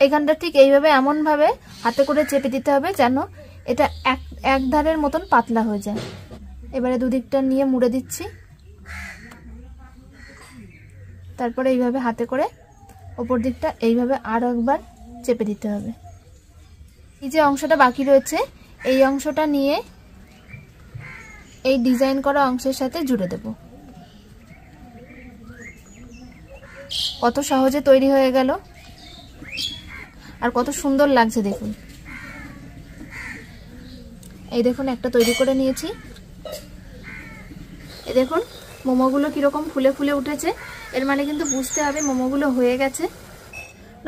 এখানটা ঠিক এইভাবে এমন ভাবে হাতে করে চেপে দিতে হবে যেন এটা এক ধারের মতন পাতলা হয়ে যায়। এবারে দুদিকটা নিয়ে মুড়ে দিচ্ছি, তারপরে এইভাবে হাতে করে ওপর দিকটা এইভাবে আরো একবার চেপে দিতে হবে। এই যে অংশটা বাকি রয়েছে এই অংশটা নিয়ে এই ডিজাইন করা অংশের সাথে জুড়ে দেব। কত সহজে তৈরি হয়ে গেল আর কত সুন্দর লাগছে দেখুন। এই দেখুন একটা তৈরি করে নিয়েছি। এই দেখুন মোমোগুলো কিরকম ফুলে ফুলে উঠেছে, এর মানে কিন্তু বুঝতে হবে মোমোগুলো হয়ে গেছে।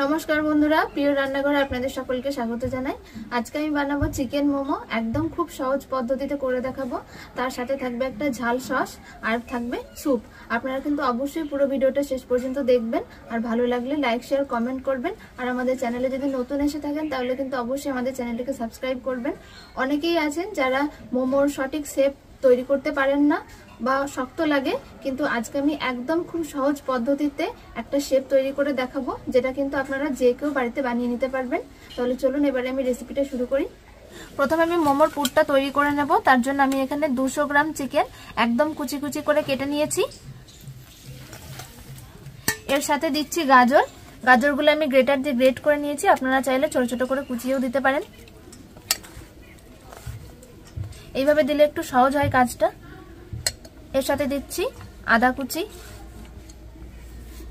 নমস্কার বন্ধুরা, প্রিয় রান্নাঘরে আপনাদের সকলকে স্বাগত জানাই। আজকে আমি বানাবো চিকেন মোমো, একদম খুব সহজ পদ্ধতিতে করে দেখাবো। তার সাথে থাকবে একটা ঝাল সস আর থাকবে স্যুপ। আপনারা কিন্তু অবশ্যই পুরো ভিডিওটা শেষ পর্যন্ত দেখবেন, আর ভালো লাগলে লাইক শেয়ার কমেন্ট করবেন। আর আমাদের চ্যানেলে যদি নতুন এসে থাকেন তাহলে কিন্তু অবশ্যই আমাদের চ্যানেলটিকে সাবস্ক্রাইব করবেন। অনেকেই আছেন যারা মোমোর সঠিক শেপ তৈরি করতে পারেন না বা শক্ত লাগে, কিন্তু আজকে আমি একদম খুব সহজ পদ্ধতিতে একটা শেপ তৈরি করে দেখাবো, যেটা কিন্তু আপনারা যে কেউ বাড়িতে বানিয়ে নিতে পারবেন। তাহলে চলুন এবারে আমি রেসিপিটা শুরু করি। প্রথমে আমি মোমোর পুরটা তৈরি করে নেব। তার জন্য আমি এখানে 200 গ্রাম চিকেন একদম কুচি কুচি করে কেটে নিয়েছি। এর সাথে দিচ্ছি গাজর। গাজরগুলো আমি গ্রেটার দিয়ে গ্রেট করে নিয়েছি, আপনারা চাইলে ছোট ছোট করে কুচিয়েও দিতে পারেন। এইভাবে দিলে একটু সহজ হয় কাজটা। এর সাথে দিচ্ছি আদা কুচি,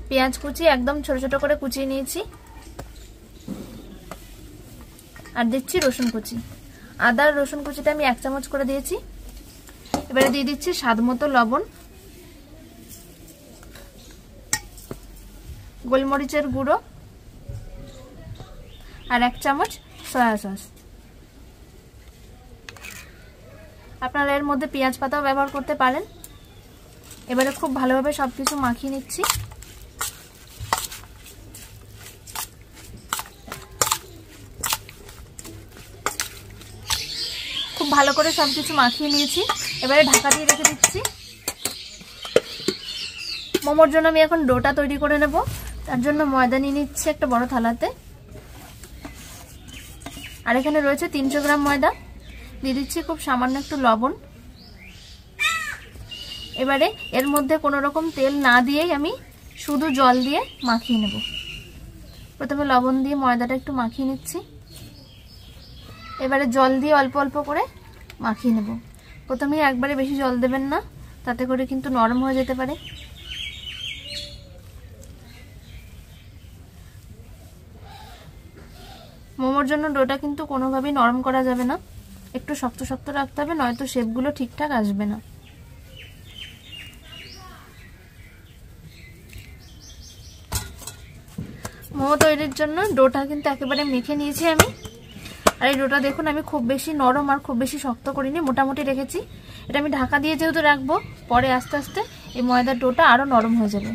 পেঁয়াজ কুচি একদম ছোট ছোট করে কুচিয়ে নিয়েছি, আর দিচ্ছি রসুন কুচি। আদা আর রসুন কুচিটা আমি 1 চামচ করে দিয়েছি। এবারে দিয়ে দিচ্ছি স্বাদ মতো লবণ, গোলমরিচের গুঁড়ো আর 1 চামচ সয়া সস। আপনারা এর মধ্যে পেঁয়াজ পাতাও ব্যবহার করতে পারেন। এবারে খুব ভালোভাবে সবকিছু মাখিয়ে নিচ্ছি। খুব ভালো করে সবকিছু মাখিয়ে নিয়েছি। এবারে ঢাকা দিয়ে রেখে দিচ্ছি। মোমোর জন্য আমি এখন ডোটা তৈরি করে নেব। তার জন্য ময়দা নিয়ে নিচ্ছি একটা বড় থালাতে, আর এখানে রয়েছে 300 গ্রাম ময়দা। দিয়ে দিচ্ছি খুব সামান্য একটু লবণ। এবারে এর মধ্যে কোনো রকম তেল না দিয়েই আমি শুধু জল দিয়ে মাখিয়ে নেব। প্রথমে লবণ দিয়ে ময়দাটা একটু মাখিয়ে নিচ্ছি, এবারে জল দিয়ে অল্প অল্প করে মাখিয়ে নেব। প্রথমে একবারে বেশি জল দেবেন না, তাতে করে কিন্তু নরম হয়ে যেতে পারে। মোমোর জন্য ডোটা কিন্তু কোনোভাবেই নরম করা যাবে না, একটু শক্ত শক্ত রাখতে হবে, নয়তো শেপগুলো ঠিকঠাক আসবে না। মোমো তৈরির জন্য ডোটা কিন্তু একেবারে মেখে নিয়েছি আমি। আর এই ডোটা দেখুন আমি খুব বেশি নরম আর খুব বেশি শক্ত করিনি, মোটামুটি রেখেছি। এটা আমি ঢাকা দিয়ে যেহেতু রাখবো, পরে আস্তে আস্তে এই ময়দার ডোটা আরো নরম হয়ে যাবে।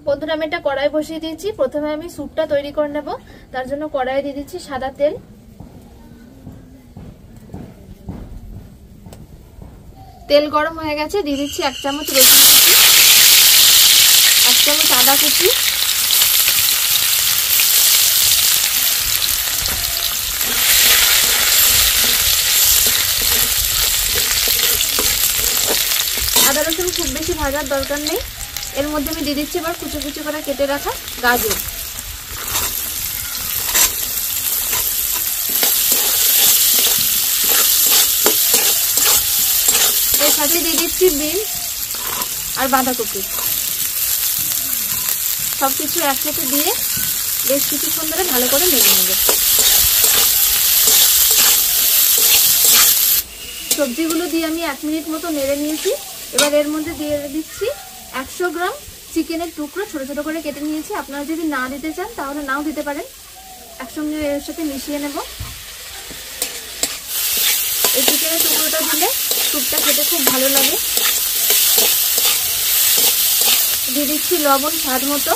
বন্ধুরা, আমি একটা কড়াই বসিয়ে দিয়েছি। প্রথমে আমি স্যুপটা তৈরি করে নেব। তার জন্য কড়াইয়ে দিয়ে দিচ্ছি সাদা তেল। তেল গরম হয়ে গেছে, দিয়ে দিচ্ছি 1 চামচ রসুন কুচি, 1 চামচ আদা কুচি, আদা রসুন খুব বেশি ভাজার দরকার নেই। এর মধ্যে আমি দিয়ে দিচ্ছি এবার কুচি কুচি করে কেটে রাখা গাজর। এর সাথে দিয়ে দিচ্ছি বিনস আর বাঁধাকপি। সবকিছু একসাথে দিয়ে বেশ কিছুক্ষণ ধরে ভালো করে ভেজে নেব। সবজিগুলো দিয়ে আমি 1 মিনিট মতো নেড়ে নিয়েছি। এবার এর মধ্যে দিয়ে দিচ্ছি 100 গ্রাম চিকেনের টুকরো ছোট ছোট করে কেটে নিয়েছি। আপনারা যদি না দিতে চান তাহলে নাও দিতে পারেন। একসঙ্গে এর সাথে মিশিয়ে নেব। এই চিকেনের টুকরোটা দিলে স্যুপটা খেতে খুব ভালো লাগে। দিয়ে দিচ্ছি লবণ স্বাদ মতো।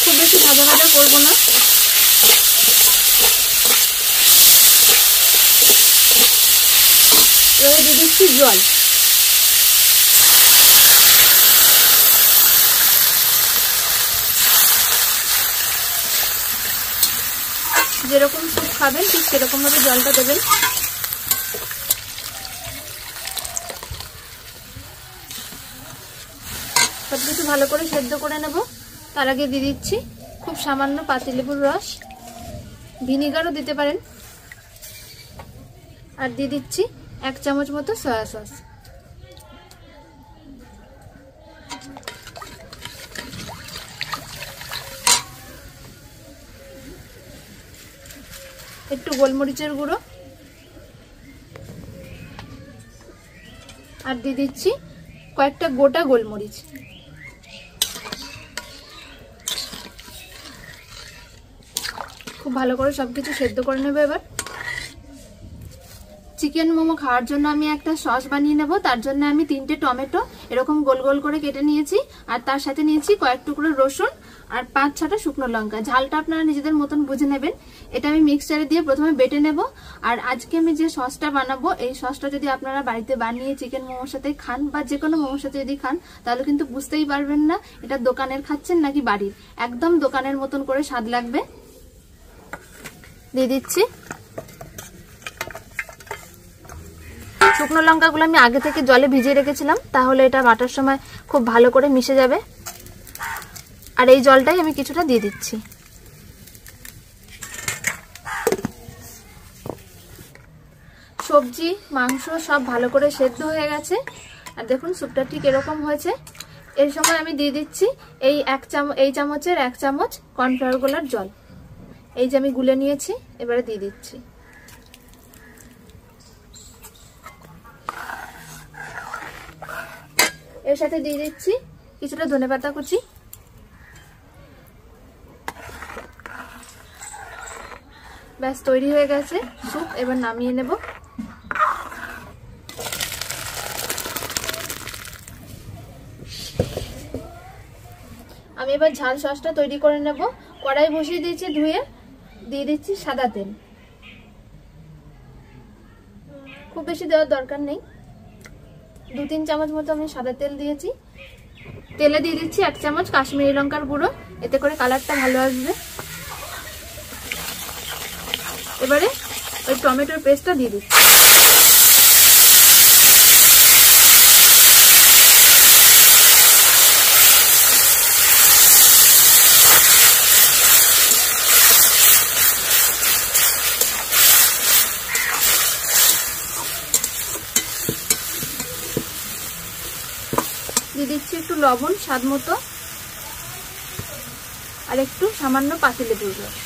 খুব বেশি ভাজা ভাজা করবো না। এবারে দিয়ে দিচ্ছি জল। যেরকম স্যুপ খাবেন ঠিক সেরকম ভাবে জলটা দেবেন। সবকিছু ভালো করে সেদ্ধ করে নেব। তার আগে দিয়ে দিচ্ছি খুব সামান্য পাতিলেবুর রস, ভিনিগারও দিতে পারেন, আর দিয়ে দিচ্ছি 1 চামচ মতো সয়া সস। একটু গোলমরিচের গুঁড়ো, আর দিয়ে দিচ্ছি কয়েকটা গোটা গোলমরিচ। খুব ভালো করে সবকিছু সেদ্ধ করে নেব। এবার চিকেন মোমো খাওয়ার জন্য আমি একটা সস বানিয়ে নেব। তার জন্য আমি 3টে টমেটো এরকম গোল গোল করে কেটে নিয়েছি, আর তার সাথে নিয়েছি কয়েক টুকরো রসুন আর 5-6টা শুকনো লঙ্কা। ঝালটা আপনারা নিজেদের মতন বুঝে নেবেন। এটা আমি মিক্সচারে দিয়ে প্রথমে বেটে নেব। আর আজকে আমি যে সসটা বানাবো, এই সসটা যদি আপনারা বাড়িতে বানিয়ে চিকেন মোমোর সাথে খান বা যে কোনো মোমোর সাথে যদি খান, তাহলে কিন্তু বুঝতেই পারবেন না এটা দোকানের খাচ্ছেন নাকি বাড়ির। একদম দোকানের মতন করে স্বাদ লাগবে। দিয়ে দিচ্ছি শুকনো লঙ্কাগুলো আমি আগে থেকে জলে ভিজিয়ে রেখেছিলাম, তাহলে এটা বাটার সময় খুব ভালো করে মিশে যাবে। আর এই জলটাই আমি কিছুটা দিয়ে দিচ্ছি। সবজি মাংস সব ভালো করে সেদ্ধ হয়ে গেছে, আর দেখুন স্যুপটা ঠিক এরকম হয়েছে। এই সময় আমি দিয়ে দিচ্ছি এই চামচের 1 চামচ কর্নফ্লাওয়ার গোলার জল। এই যে আমি গুলে নিয়েছি, এবারে দিয়ে দিচ্ছি। এর সাথে দিয়ে দিচ্ছি কিছুটা ধনেপাতা কুচি। ব্যাস তৈরি হয়ে গেছে স্যুপ। এবার নামিয়ে নেব। আমি এবার ঝাল সসটা তৈরি করে নেব। কড়াই বসিয়ে দিয়েছি ধুয়ে, দিয়ে দিচ্ছি সাদা তেল। খুব বেশি দেওয়ার দরকার নেই, 2-3 চামচ মতো আমি সাদা তেল দিয়েছি। তেলে দিয়ে দিচ্ছি 1 চামচ কাশ্মীরি লঙ্কার গুঁড়ো, এতে করে কালারটা ভালো আসবে। এবারে ওই টমেটোর পেস্টটা দিয়ে দিচ্ছি। দিয়ে দিচ্ছি একটু লবণ স্বাদ মতো, আর একটু সামান্য পাতিলেবুর রস।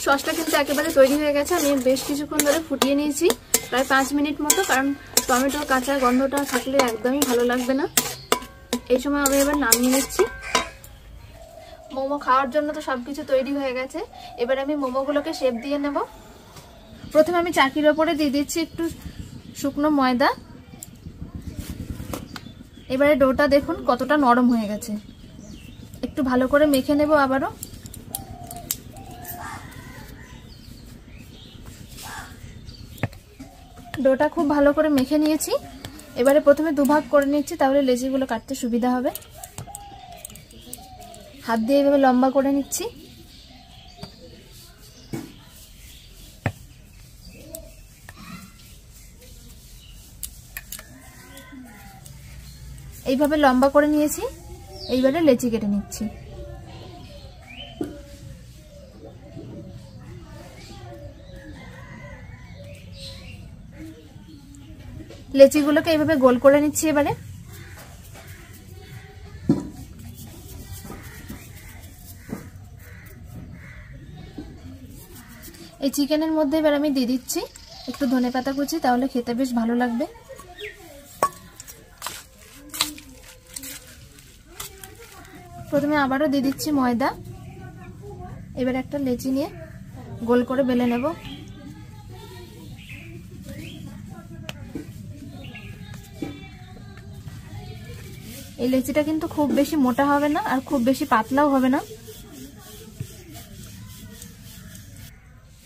সসটা কিন্তু একেবারে তৈরি হয়ে গেছে। আমি বেশ কিছুক্ষণ ধরে ফুটিয়ে নিয়েছি, প্রায় 5 মিনিট মতো, কারণ টমেটোর কাঁচা গন্ধটা থাকলে একদমই ভালো লাগবে না। এই সময় আমি এবার নামিয়ে নিচ্ছি। মোমো খাওয়ার জন্য তো সবকিছু তৈরি হয়ে গেছে। এবার আমি মোমোগুলোকে শেপ দিয়ে নেব। প্রথমে আমি চাকির ওপরে দিয়ে দিচ্ছি একটু শুকনো ময়দা। এবারে ডোটা দেখুন কতটা নরম হয়ে গেছে। একটু ভালো করে মেখে নেব আবারও। ডোটা খুব ভালো করে মেখে নিয়েছি। এবারে প্রথমে দুভাগ করে নিচ্ছি, তাহলে লেচিগুলো কাটতে সুবিধা হবে। হাত দিয়ে এভাবে লম্বা করে নিচ্ছি। এইভাবে লম্বা করে নিয়েছি। এইবারে লেচি কেটে নিচ্ছি। লেচিগুলোকে এইভাবে গোল করে নিচ্ছি। এবারে এই চিকেনের মধ্যে এবার আমি দিয়ে দিচ্ছি একটু ধনেপাতা কুচি, তাহলে খেতে বেশ ভালো লাগবে। প্রথমে আবারও দিয়ে দিচ্ছি ময়দা। এবার একটা লেচি নিয়ে গোল করে বেলে নেব। এই লেচিটা কিন্তু খুব বেশি মোটা হবে না, আর খুব বেশি পাতলাও হবে না।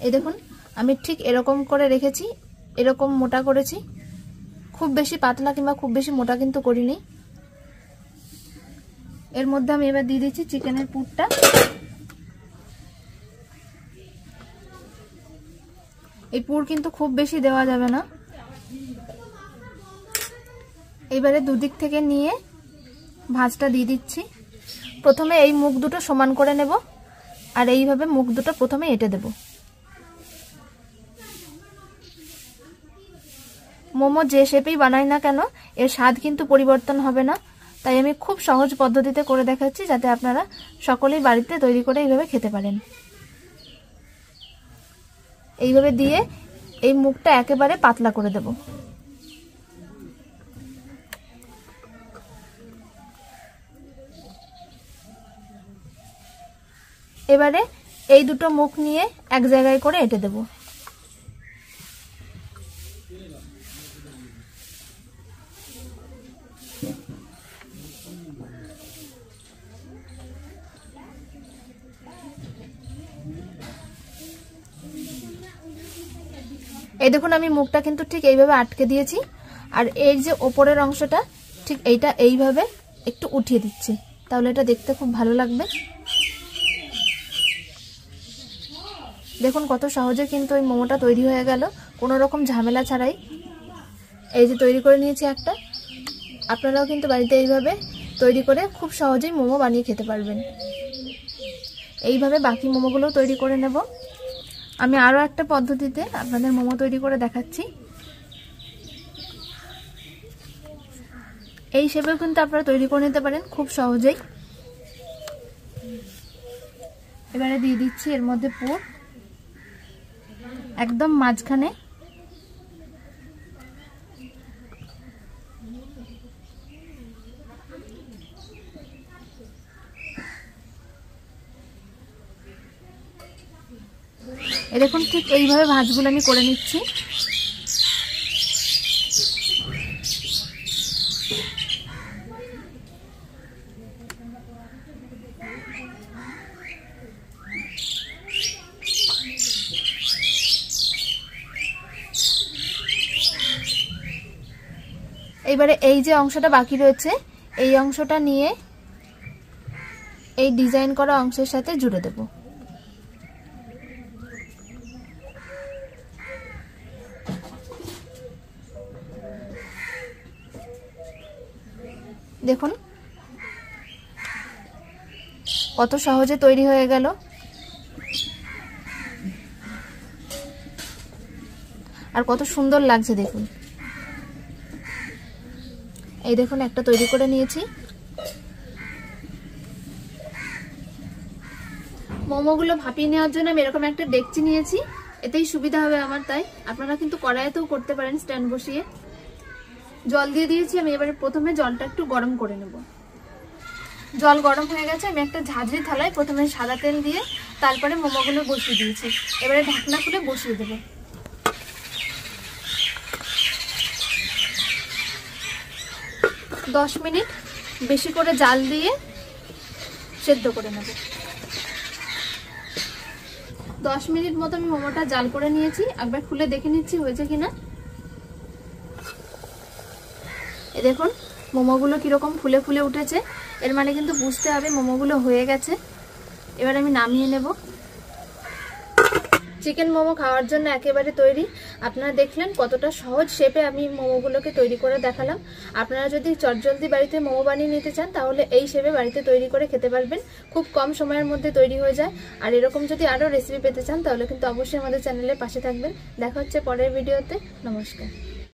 এই দেখুন আমি ঠিক এরকম করে রেখেছি, এরকম মোটা করেছি, খুব বেশি পাতলা কিংবা খুব বেশি মোটা কিন্তু করিনি। এর মধ্যে আমি এবার দিয়ে দিচ্ছি চিকেনের পুরটা। এই পুর কিন্তু খুব বেশি দেওয়া যাবে না। এবারে দুদিক থেকে নিয়ে ভাঁজটা দিয়ে দিচ্ছি। প্রথমে এই মুখ দুটো সমান করে নেব, আর এইভাবে মুখ দুটো প্রথমে এঁটে দেব। মোমো যে শেপেই বানাই না কেন এর স্বাদ কিন্তু পরিবর্তন হবে না, তাই আমি খুব সহজ পদ্ধতিতে করে দেখাচ্ছি, যাতে আপনারা সকলেই বাড়িতে তৈরি করে এইভাবে খেতে পারেন। এইভাবে দিয়ে এই মুখটা একেবারে পাতলা করে দেব। এবারে এই দুটো মুখ নিয়ে এক জায়গায় করে এঁটে দেব। এই দেখুন আমি মুখটা কিন্তু ঠিক এইভাবে আটকে দিয়েছি, আর এর যে ওপরের অংশটা ঠিক এইটা এইভাবে একটু উঠিয়ে দিচ্ছি, তাহলে এটা দেখতে খুব ভালো লাগবে। দেখুন কত সহজে কিন্তু এই মোমোটা তৈরি হয়ে গেল, কোনো রকম ঝামেলা ছাড়াই। এই যে তৈরি করে নিয়েছি একটা, আপনারাও কিন্তু বাড়িতে এইভাবে তৈরি করে খুব সহজেই মোমো বানিয়ে খেতে পারবেন। এইভাবে বাকি মোমোগুলোও তৈরি করে নেব। আমি আরও একটা পদ্ধতিতে আপনাদের মোমো তৈরি করে দেখাচ্ছি। এই শেপেও কিন্তু আপনারা তৈরি করে নিতে পারেন খুব সহজেই। এবারে দিয়ে দিচ্ছি এর মধ্যে পুর একদম মাঝখানে। দেখুন ঠিক এইভাবে ভাঁজগুলো আমি করে নিচ্ছি। এইবারে এই যে অংশটা বাকি রয়েছে এই অংশটা নিয়ে এই ডিজাইন করা অংশের সাথে জুড়ে দেব। দেখুন কত সহজে তৈরি হয়ে গেল। আর কত সুন্দর লাগছে দেখুন। এই দেখুন একটা তৈরি করে নিয়েছি। মোমোগুলো ভাপিয়ে নেওয়ার জন্য আমি এরকম একটা ডেকচি নিয়েছি, এতেই সুবিধা হবে আমার, তাই আপনারা কিন্তু কড়াইতেও করতে পারেন স্ট্যান্ড বসিয়ে। জল দিয়ে দিয়েছি আমি, এবারে প্রথমে জলটা একটু গরম করে নেব। জল গরম হয়ে গেছে, আমি একটা ঝাঁঝরি থালায় প্রথমে সাদা তেল দিয়ে তারপরে মোমোগুলো বসিয়ে দিয়েছি। এবারে ঢাকনা খুলে বসিয়ে দেব। দশ মিনিট বেশি করে জাল দিয়ে সেদ্ধ করে নেব। 10 মিনিট মতো আমি মোমোটা জাল করে নিয়েছি, একবার খুলে দেখে নিচ্ছি হয়েছে কিনা। এই দেখুন মোমোগুলো কিরকম ফুলে ফুলে উঠেছে, এর মানে কিন্তু বুঝতে হবে মোমোগুলো হয়ে গেছে। এবার আমি নামিয়ে নেব। চিকেন মোমো খাওয়ার জন্য একেবারে তৈরি। আপনারা দেখলেন কতটা সহজ শেপে আমি মোমোগুলোকে তৈরি করে দেখালাম। আপনারা যদি চটজলদি বাড়িতে মোমো বানিয়ে নিতে চান তাহলে এই শেপে বাড়িতে তৈরি করে খেতে পারবেন, খুব কম সময়ের মধ্যে তৈরি হয়ে যায়। আর এরকম যদি আরও রেসিপি পেতে চান তাহলে কিন্তু অবশ্যই আমাদের চ্যানেলের পাশে থাকবেন। দেখা হচ্ছে পরের ভিডিওতে। নমস্কার।